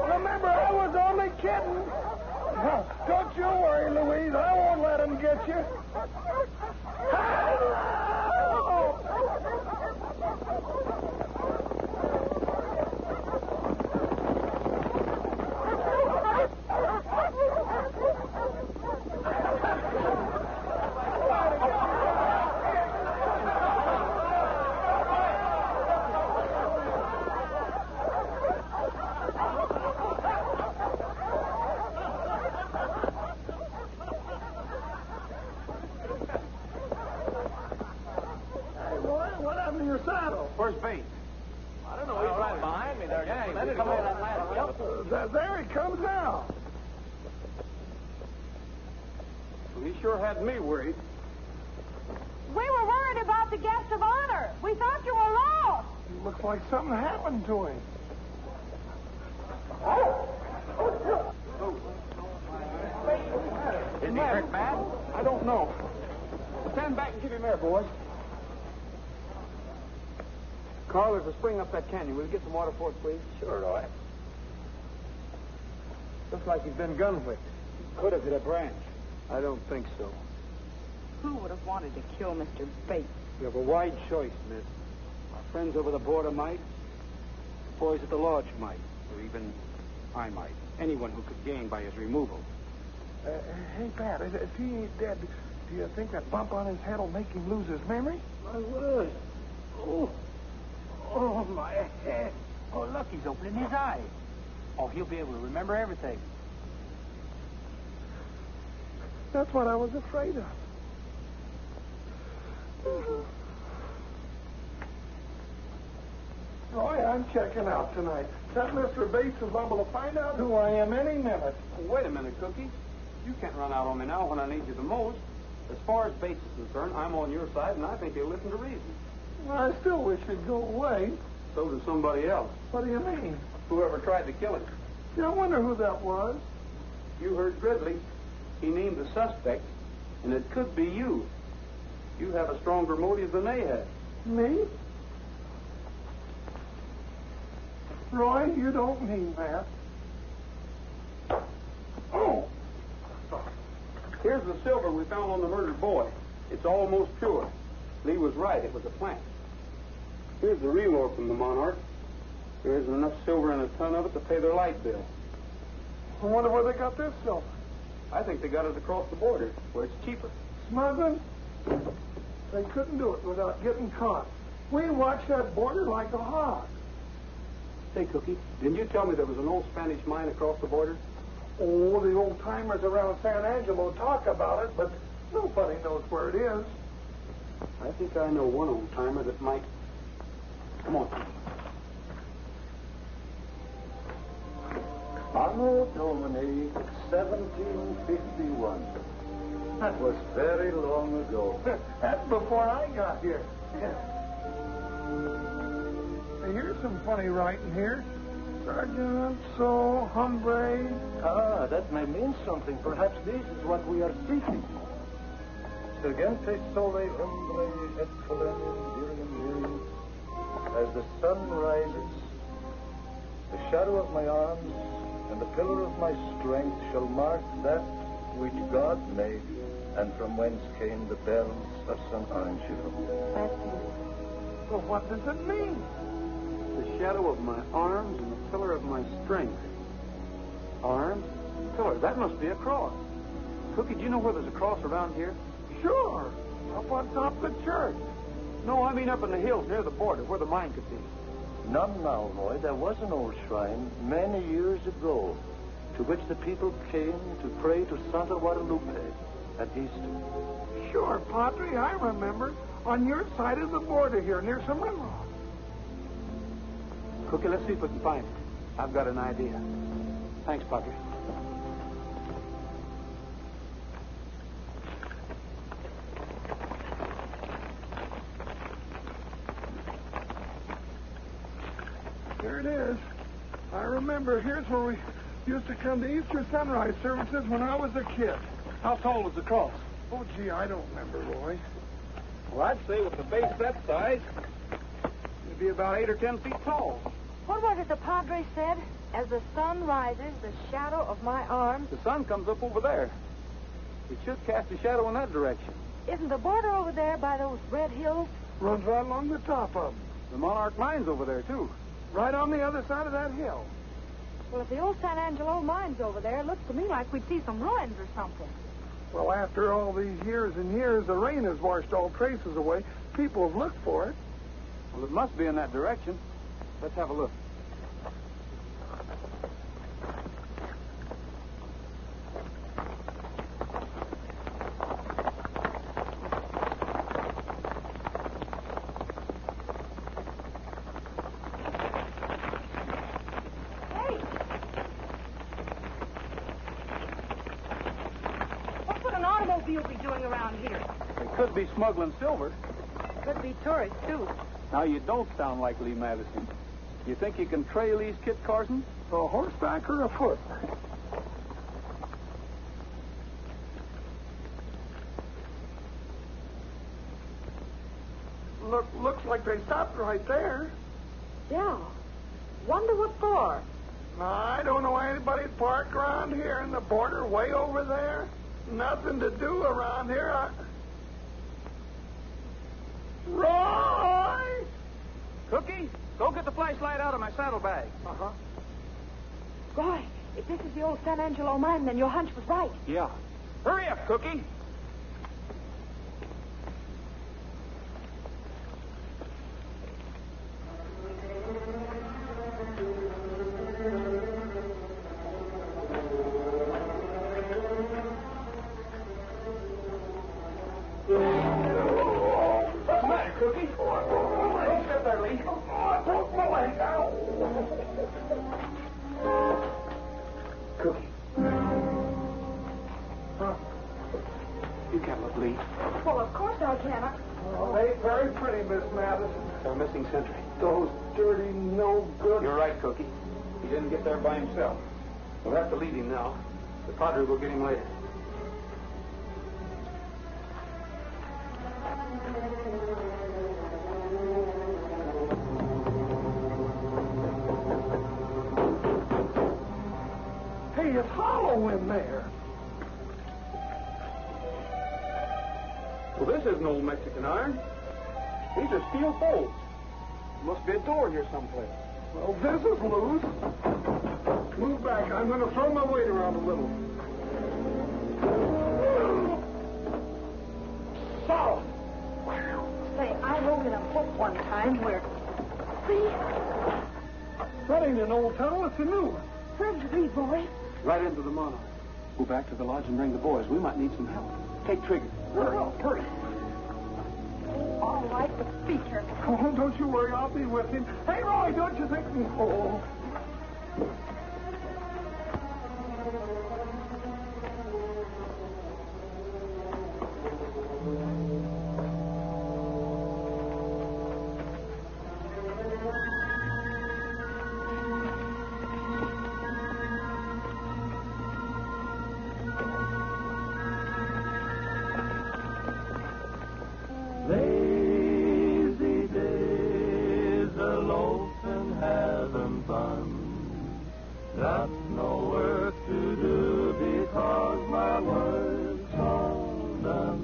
Remember, I was only kidding. Don't you worry, Louise. I won't let him get you. What happened to your saddle? Where's Bates? I don't know. He's right behind me there. Yeah, Let he's it go. coming. That last jump. There he comes now. Well, he sure had me worried. We were worried about the guest of honor. We thought you were lost. Looks like something happened to him. Is he hurt bad? I don't know. Stand back and give him air, boys. Carl, there's a spring up that canyon. Will you get some water for it, please? Sure, Roy. Looks like he's been gun-whipped. Could have hit a branch. I don't think so. Who would have wanted to kill Mr. Bates? You have a wide choice, miss. Our friends over the border might. The boys at the lodge might. Or even I might. Anyone who could gain by his removal. Hey, Pat, if he ain't dead, do you think that bump on his head will make him lose his memory? My word. Oh, my head. Oh, look, he's opening his eyes. Oh, he'll be able to remember everything. That's what I was afraid of. Roy, I'm checking out tonight. That Mr. Bates is liable to find out who I am any minute. Wait a minute, Cookie. You can't run out on me now when I need you the most. As far as Bates is concerned, I'm on your side, and I think he'll listen to reason. Well, I still wish he'd go away. So does somebody else. What do you mean? Whoever tried to kill him. Yeah, I wonder who that was. You heard Gridley. He named the suspect, and it could be you. You have a stronger motive than they had. Me? Roy, you don't mean that. Oh! Here's the silver we found on the murdered boy. It's almost pure. Lee was right. It was a plant. Here's the real ore from the Monarch. There isn't enough silver in a ton of it to pay their light bill. I wonder where they got this silver. I think they got it across the border, where it's cheaper. Smuggling? They couldn't do it without getting caught. We watched that border like a hawk. Say, Cookie, didn't you tell me there was an old Spanish mine across the border? Oh, the old-timers around San Angelo talk about it, but nobody knows where it is. I think I know one old-timer that might. Come on. Anno Domini 1751. That was very long ago. That's before I got here. Hey, here's some funny writing here. Sergeant, so, hombre. Ah, that may mean something. Perhaps this is what we are seeking. Sergente sole hombre et colonium. As the sun rises, the shadow of my arms and the pillar of my strength shall mark that which God made, and from whence came the bells of San Angelo. That's it. Well, what does it mean? The shadow of my arms and the pillar of my strength. Arms? Pillar. That must be a cross. Cookie, do you know where there's a cross around here? Sure. Up on top of the church. No, I mean up in the hills near the border, where the mine could be. None now, Roy. There was an old shrine many years ago to which the people came to pray to Santa Guadalupe at Easter. Sure, Padre, I remember. On your side of the border here, near some railroad. Cookie, let's see if we can find it. I've got an idea. Thanks, Padre. Here it is. I remember. Here's where we used to come to Easter sunrise services when I was a kid. How tall was the cross? Oh, gee, I don't remember, Roy. Well, I'd say with the base that size, it'd be about 8 or 10 feet tall. What was it the Padre said? As the sun rises, the shadow of my arms. The sun comes up over there. It should cast a shadow in that direction. Isn't the border over there by those red hills? Runs right along the top of them. The Monarch mine's over there, too. Right on the other side of that hill. Well, if the old San Angelo mine's over there, it looks to me like we'd see some ruins or something. Well, after all these years and years, the rain has washed all traces away. People have looked for it. Well, it must be in that direction. Let's have a look. You'll be doing around here? It could be smuggling silver. Could be tourists, too. Now, you don't sound like Lee Madison. You think you can trail these Kit Carsons? A horseback or a foot? Looks like they stopped right there. Yeah. Wonder what for? I don't know anybody parked around here in the border way over there. Nothing to do around here. Roy! Cookie, go get the flashlight out of my saddlebag. Uh-huh. Roy, if this is the old San Angelo mine, then your hunch was right. Yeah. Hurry up, Cookie. Cookie? Don't sit there, Lee. I broke my leg out. Cookie. Huh? You can't look, Lee. Well, of course I cannot. Oh, they ain't very pretty, Miss Madison. They're missing sentry. Those dirty, no good. You're right, Cookie. He didn't get there by himself. We'll have to leave him now. The padre will get him later. Hey, it's hollow in there. Well, this isn't old Mexican iron. These are steel bolts. Must be a door here someplace. Well, this is loose. Move back. I'm going to throw my weight around a little. Solid. Say, I rode in a book one time where... See? That ain't an old tunnel. It's a new one. Where'd you read, boy? Right into the monarch. Go back to the lodge and bring the boys. We might need some help. Take Trigger. Hurry. Hurry. All right, but be careful. Oh, don't you worry. I'll be with him. Hey, Roy, don't you think... Oh. Lazy days, a-loafing, having fun. Got no work to do because my work's all done.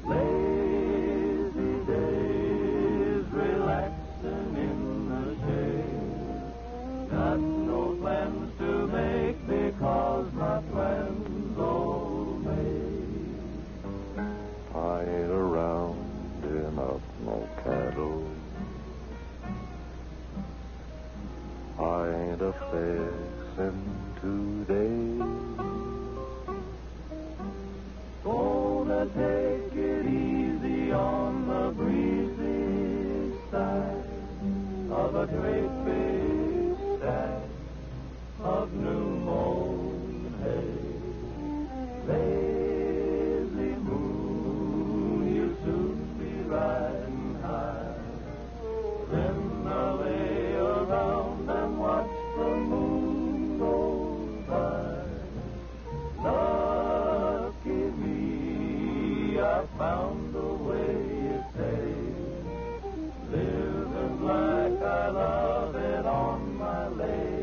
Lazy days, relaxing in the shade. Got no plans to make because my plans all made. I ain't around enough, no cattle. I ain't a fixin' today. Gonna take it easy on the breezy side of a great big stack of new mown hay. Lazy moon, you soon be riding high. Then I'll lay around and watch the moon go by. Lucky me, I found the way it pays. Living like I love it on my lazy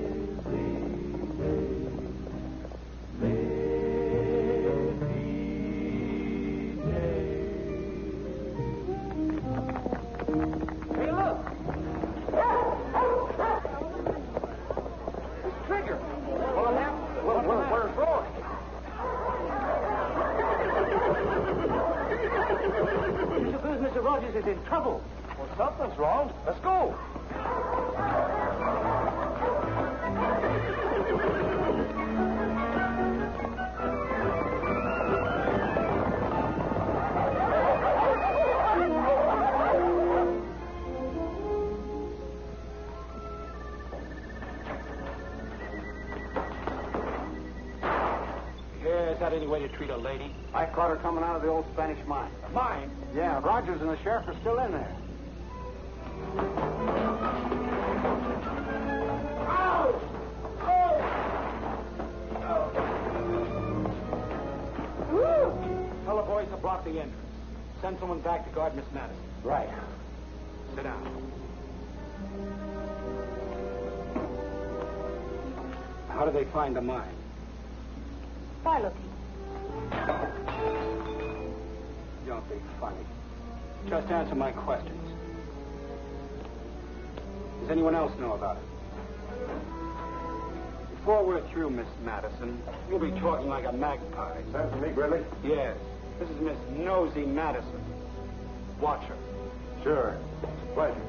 days. Hey, look! It's Trigger. What happened? Where's Roy? I suppose Mr. Rogers is in trouble. Well, something's wrong. Let's go. Yeah, is that any way to treat a lady? I caught her coming out of the old Spanish mine. Mine? Yeah, Rogers and the sheriff are still in there. Tell the boys to block the entrance. Send someone back to guard Miss Madison. Right. Sit down. How do they find the mine? By looking. Don't be funny. Just answer my questions. Does anyone else know about it? Before we're through, Miss Madison, you'll be talking like a magpie. Is that for me, Gridley? Yes. This is Miss Nosy Madison. Watch her. Sure. Pleasure.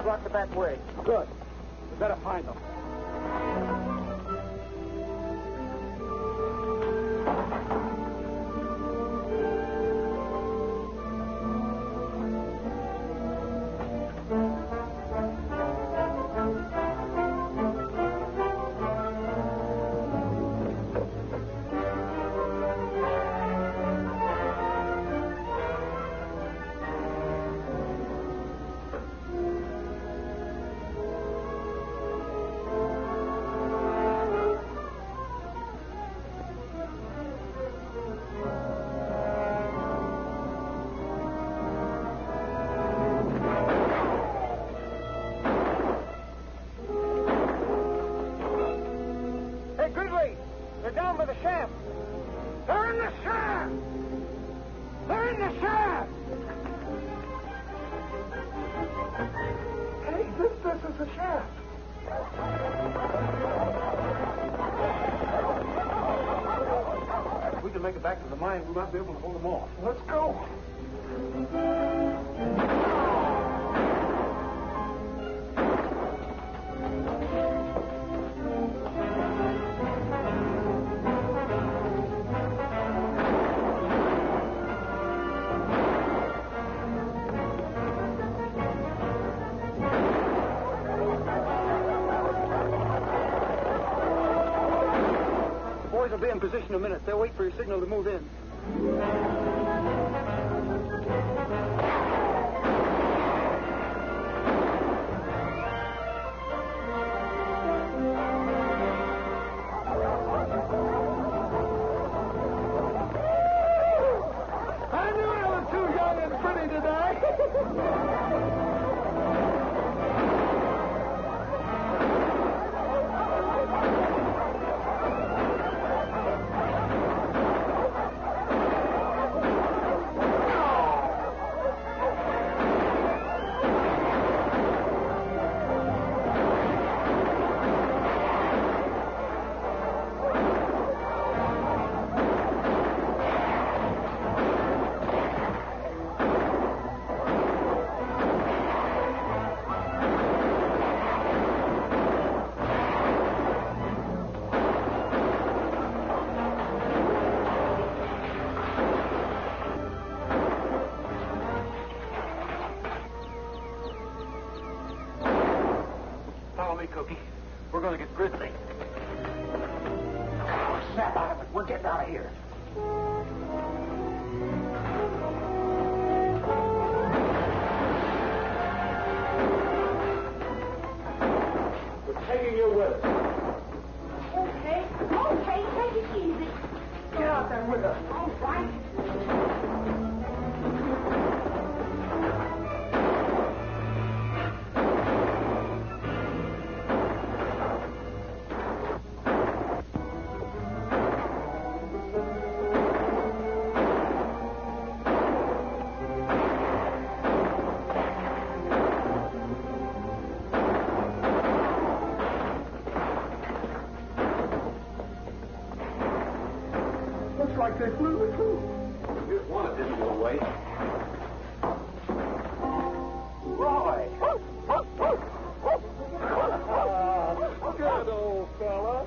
Block the back way. Good. We better find them. They're down by the shaft. They're in the shaft! They're in the shaft! Hey, this is the shaft. If we can make it back to the mine, we might be able to hold them off. Let's go. Boys will be in position in a minute. They'll wait for your signal to move in. I knew I was too young and pretty to die. Follow me, Cookie. We're going to get Grizzly. Snap out of it. We're getting out of here. We're taking you with us. Okay, take it easy. Get out there with us. All right. Looks like they flew the coop. Just one didn't go away. Roy! Good old fella.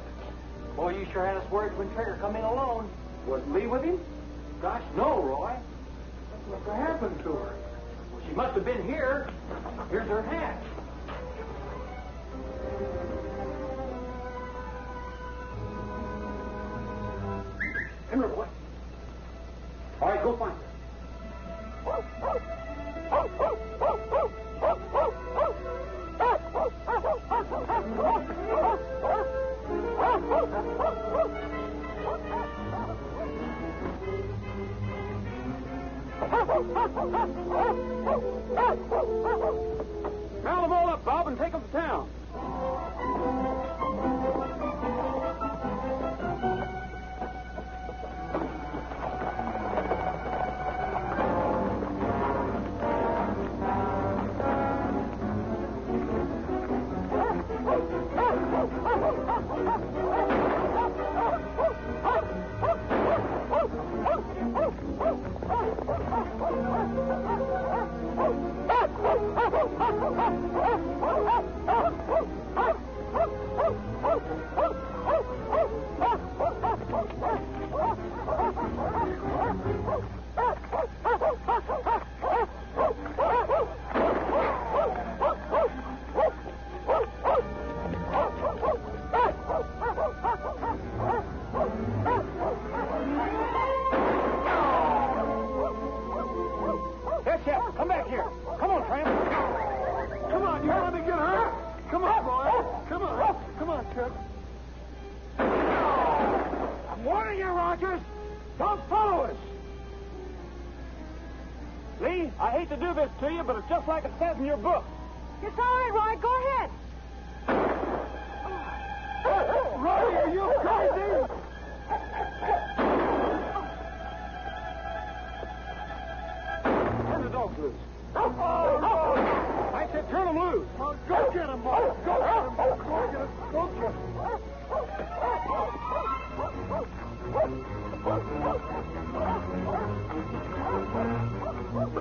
Boy, you sure had us worried when Trigger come in alone. Was Lee with him? Gosh, no, Roy. What happened to her? Well, she must have been here. Here's her hat. Come here, boy. All right, go find her. Round them all up, Bob, and take them to town. Come back here. Come on, Tramp. Come on, you want to get hurt? Come on, boy. Come on. Come on, Chuck. I'm warning you, Rogers. Don't follow us. Lee, I hate to do this to you, but it's just like it says in your book. It's all right, Roy. Go ahead. Roy, are you crazy? Turn the dogs loose. I said turn them loose. Oh, go get him, boy. Go get him. Go get him. Go get him.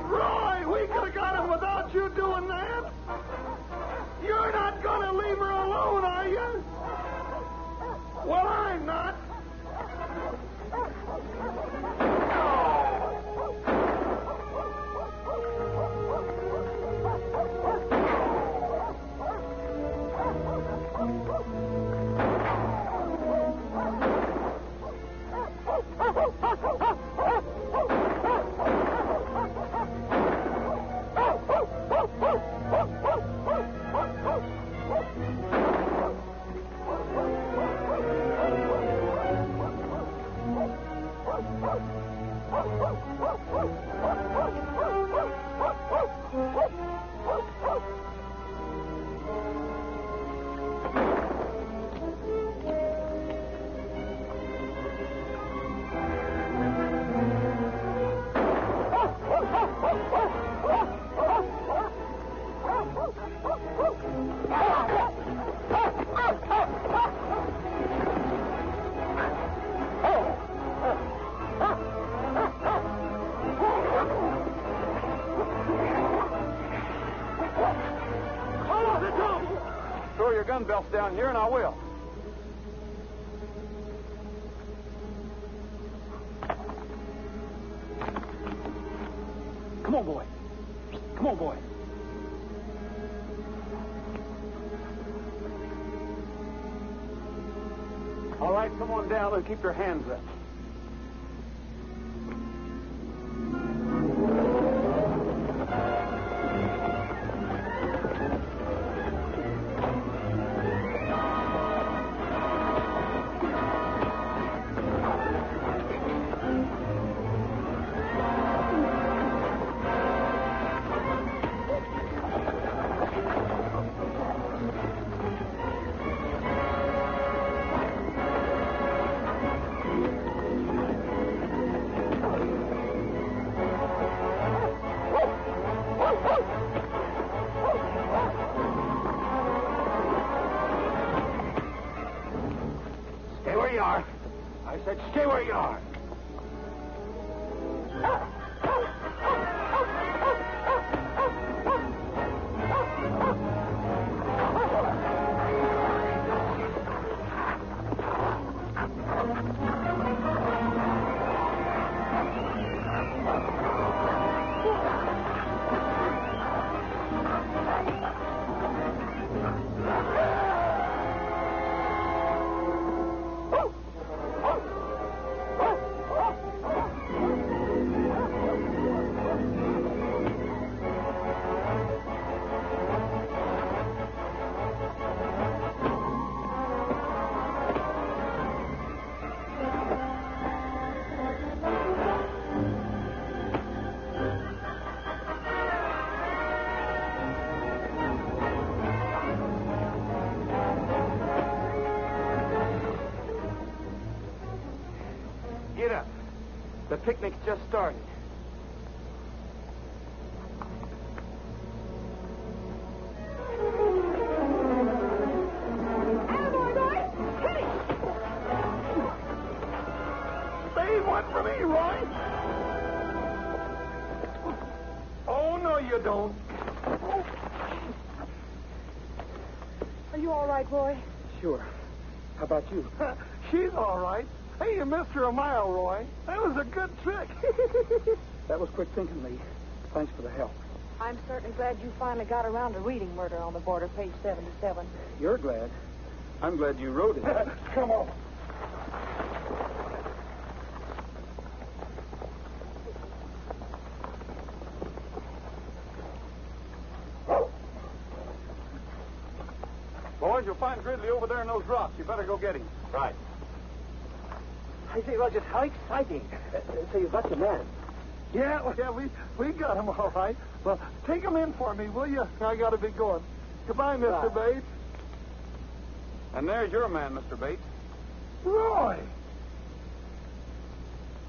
Roy, we could have got him without you doing that. You're not going to leave her alone, are you? Well, I'm not. Throw your gun belts down here, and I will. Come on, boy. Come on, boy. All right, come on down and keep your hands up. Stay where you are. I said stay where you are. Get up. The picnic's just started. They want for me, Roy. Oh, no, you don't. Are you all right, Roy? Sure. How about you? She's all right. Hey, you missed her a mile, Roy. That was a good trick. That was quick thinking, Lee. Thanks for the help. I'm certainly glad you finally got around to reading Murder on the Border, page 77. You're glad. I'm glad you wrote it. Come on. Boys, you'll find Gridley over there in those rocks. You better go get him. Right. I say, Rogers, how exciting. So you've got your man. Yeah, we got him all right. Well, take him in for me, will you? I got to be going. Goodbye, Mr. Bates. And there's your man, Mr. Bates. Roy!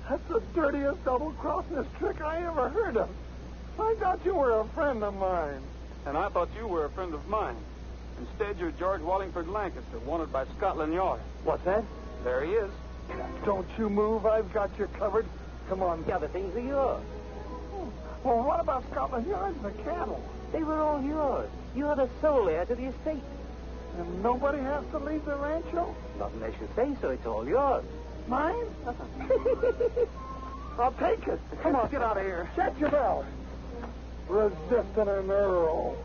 That's the dirtiest double-crossing trick I ever heard of. I thought you were a friend of mine. And I thought you were a friend of mine. Instead, you're George Wallingford Lancaster, wanted by Scotland Yard. What's that? There he is. Don't you move. I've got you covered. Come on. The other things are yours. Well, what about Scotland Yard and the cattle? They were all yours. You're the sole heir to the estate. And nobody has to leave the rancho? Not unless you say so. It's all yours. Mine? I'll take it. Come on, get out of here. Check your bell. Resisting an earl.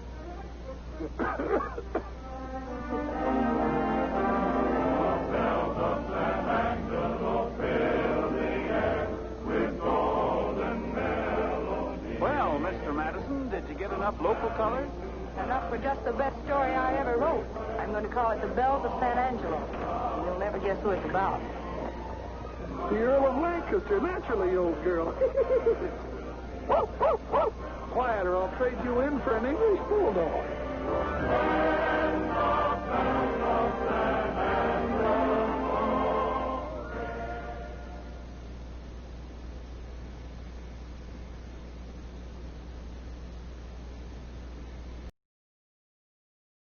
Well, Mr. Madison, did you get enough local colors? Enough for just the best story I ever wrote. I'm going to call it The Bells of San Angelo. You'll never guess who it's about. The Earl of Lancaster, naturally, old girl. Quiet, or I'll trade you in for an English bulldog.